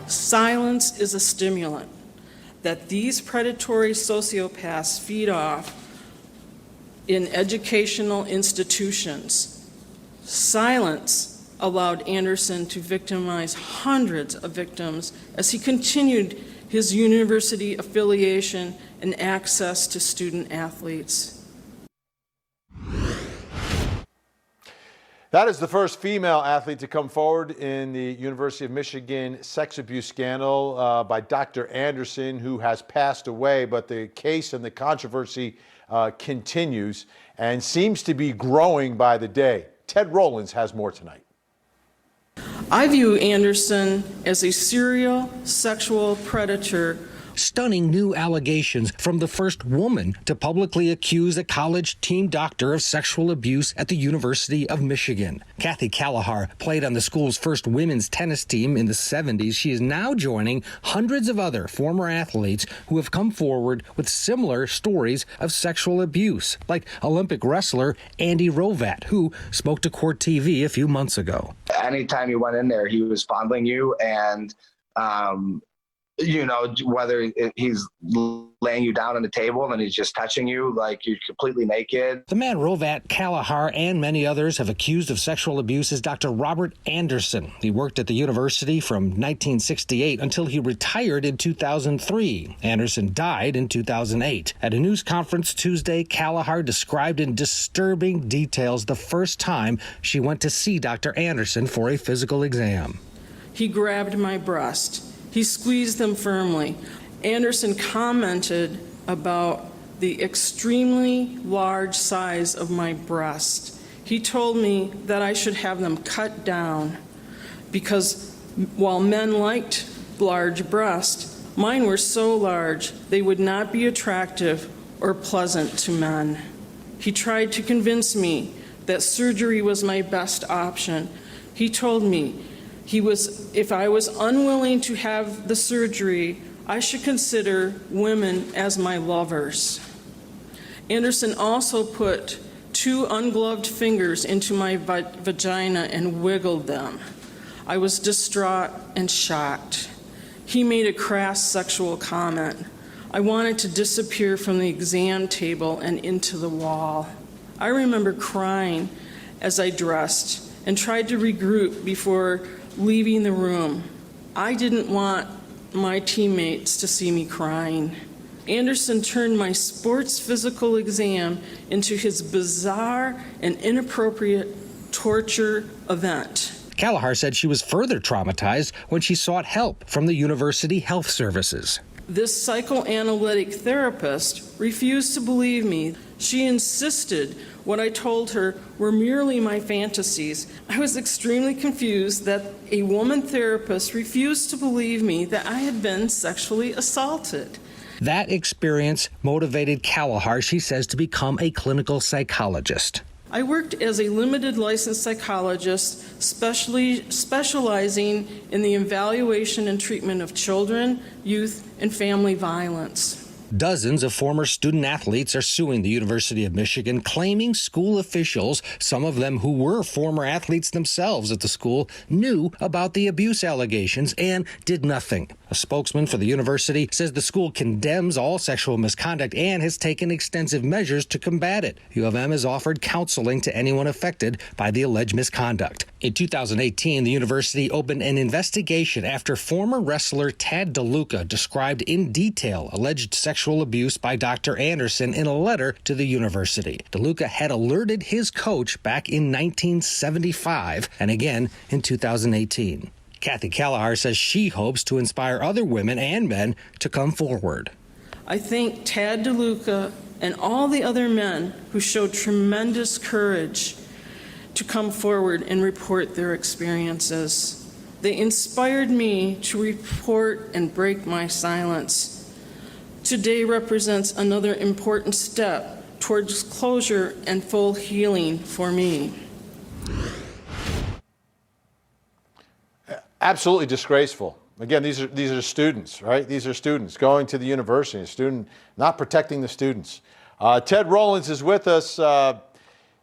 Silence is a stimulant that these predatory sociopaths feed off in educational institutions. Silence allowed Anderson to victimize hundreds of victims as he continued his university affiliation and access to student athletes. That is the first female athlete to come forward in the University of Michigan sex abuse scandal by Dr. Anderson, who has passed away. But the case and the controversy continues and seems to be growing by the day. Ted Rollins has more tonight. I view Anderson as a serial sexual predator. Stunning new allegations from the first woman to publicly accuse a college team doctor of sexual abuse at the University of Michigan. Kathy Kalahar played on the school's first women's tennis team in the 70s. She is now joining hundreds of other former athletes who have come forward with similar stories of sexual abuse, like Olympic wrestler Andy Rovat, who spoke to Court TV a few months ago. Anytime you went in there, he was fondling you and, you know, whether he's laying you down on the table and he's just touching you like you're completely naked. The man Rovat, Kalahar, and many others have accused of sexual abuse is Dr. Robert Anderson. He worked at the university from 1968 until he retired in 2003. Anderson died in 2008. At a news conference Tuesday, Kalahar described in disturbing details the first time she went to see Dr. Anderson for a physical exam. He grabbed my breast. He squeezed them firmly. Anderson commented about the extremely large size of my breast. He told me that I should have them cut down because while men liked large breasts, mine were so large they would not be attractive or pleasant to men. He tried to convince me that surgery was my best option. He told me if I was unwilling to have the surgery, I should consider women as my lovers. Anderson also put 2 ungloved fingers into my vagina and wiggled them. I was distraught and shocked. He made a crass sexual comment. I wanted to disappear from the exam table and into the wall. I remember crying as I dressed and tried to regroup before leaving the room. I didn't want my teammates to see me crying. Anderson turned my sports physical exam into his bizarre and inappropriate torture event. Kalahar said she was further traumatized when she sought help from the university health services. This psychoanalytic therapist refused to believe me. She insisted what I told her were merely my fantasies. I was extremely confused that a woman therapist refused to believe me that I had been sexually assaulted. That experience motivated Kalahar, she says, to become a clinical psychologist. I worked as a limited licensed psychologist, specializing in the evaluation and treatment of children, youth, and family violence. Dozens of former student athletes are suing the University of Michigan, claiming school officials, some of them who were former athletes themselves at the school, knew about the abuse allegations and did nothing. A spokesman for the university says the school condemns all sexual misconduct and has taken extensive measures to combat it. U of M has offered counseling to anyone affected by the alleged misconduct. In 2018, the university opened an investigation after former wrestler Tad DeLuca described in detail alleged sexual abuse by Dr. Anderson in a letter to the university. DeLuca had alerted his coach back in 1975 and again in 2018. Kathy Kalahar says she hopes to inspire other women and men to come forward. I thank Tad DeLuca and all the other men who showed tremendous courage to come forward and report their experiences. They inspired me to report and break my silence. Today represents another important step towards closure and full healing for me. Absolutely disgraceful. Again, these are students, right? These are students going to the university, a student not protecting the students. Ted Rollins is with us.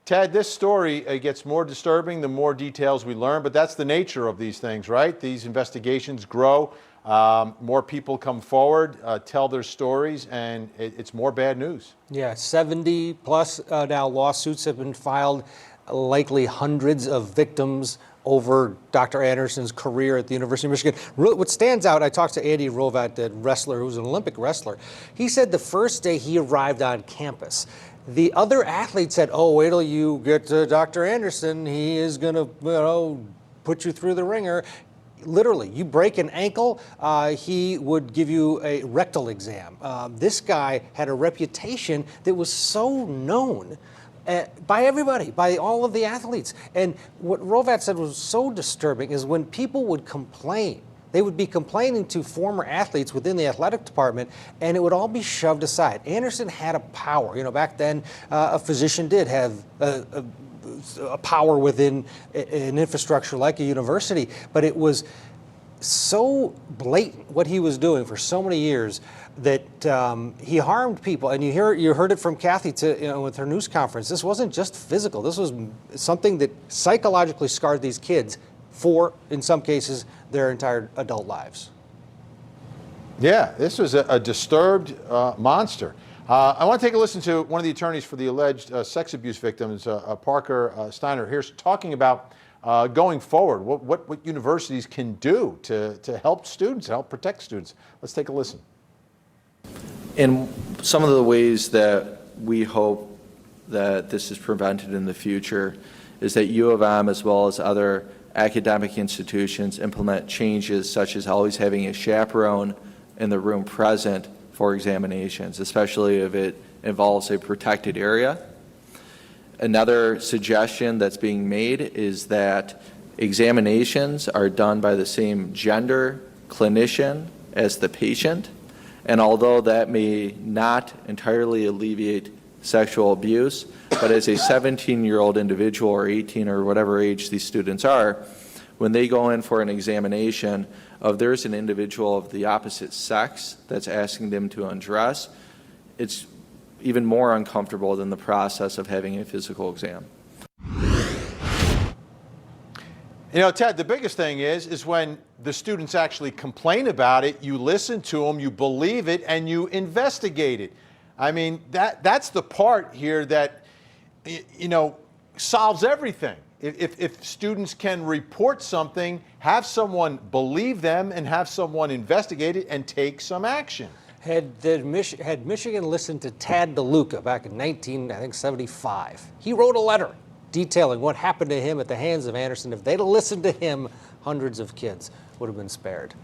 Ted, this story gets more disturbing the more details we learn, but that's the nature of these things, right? These investigations grow. more people come forward, tell their stories, and it's more bad news. Yeah, 70 plus now lawsuits have been filed, likely hundreds of victims over Dr. Anderson's career at the University of Michigan. What stands out, I talked to Andy Rovat, the wrestler who's an Olympic wrestler. He said the first day he arrived on campus, the other athletes said, oh, wait till you get to Dr. Anderson. He is going to, put you through the ringer. Literally, you break an ankle, he would give you a rectal exam. This guy had a reputation that was so known by everybody, by all of the athletes. And what Rovat said was so disturbing is when people would complain, they would be complaining to former athletes within the athletic department, and it would all be shoved aside. Anderson had a power. You know, back then, a physician did have a power within an infrastructure like a university, but it was so blatant what he was doing for so many years that he harmed people. And you heard it from Kathy with her news conference. This wasn't just physical. This was something that psychologically scarred these kids for, in some cases, their entire adult lives. Yeah, this was a disturbed monster. I want to take a listen to one of the attorneys for the alleged sex abuse victims, Parker Steiner, here's talking about going forward, what universities can do to help students, help protect students. Let's take a listen. And some of the ways that we hope that this is prevented in the future is that U of M, as well as other academic institutions, implement changes such as always having a chaperone in the room present for examinations, especially if it involves a protected area. Another suggestion that's being made is that examinations are done by the same gender clinician as the patient. And although that may not entirely alleviate sexual abuse, but as a 17-year-old individual or 18 or whatever age these students are, when they go in for an examination, if there's an individual of the opposite sex that's asking them to undress, it's even more uncomfortable than the process of having a physical exam. You know, Ted, the biggest thing is when the students actually complain about it, you listen to them, you believe it, and you investigate it. I mean, that's the part here that, solves everything. If students can report something, have someone believe them, and have someone investigate it and take some action. Had Michigan listened to Tad DeLuca back in 1975, he wrote a letter detailing what happened to him at the hands of Anderson. If they'd have listened to him, hundreds of kids would have been spared.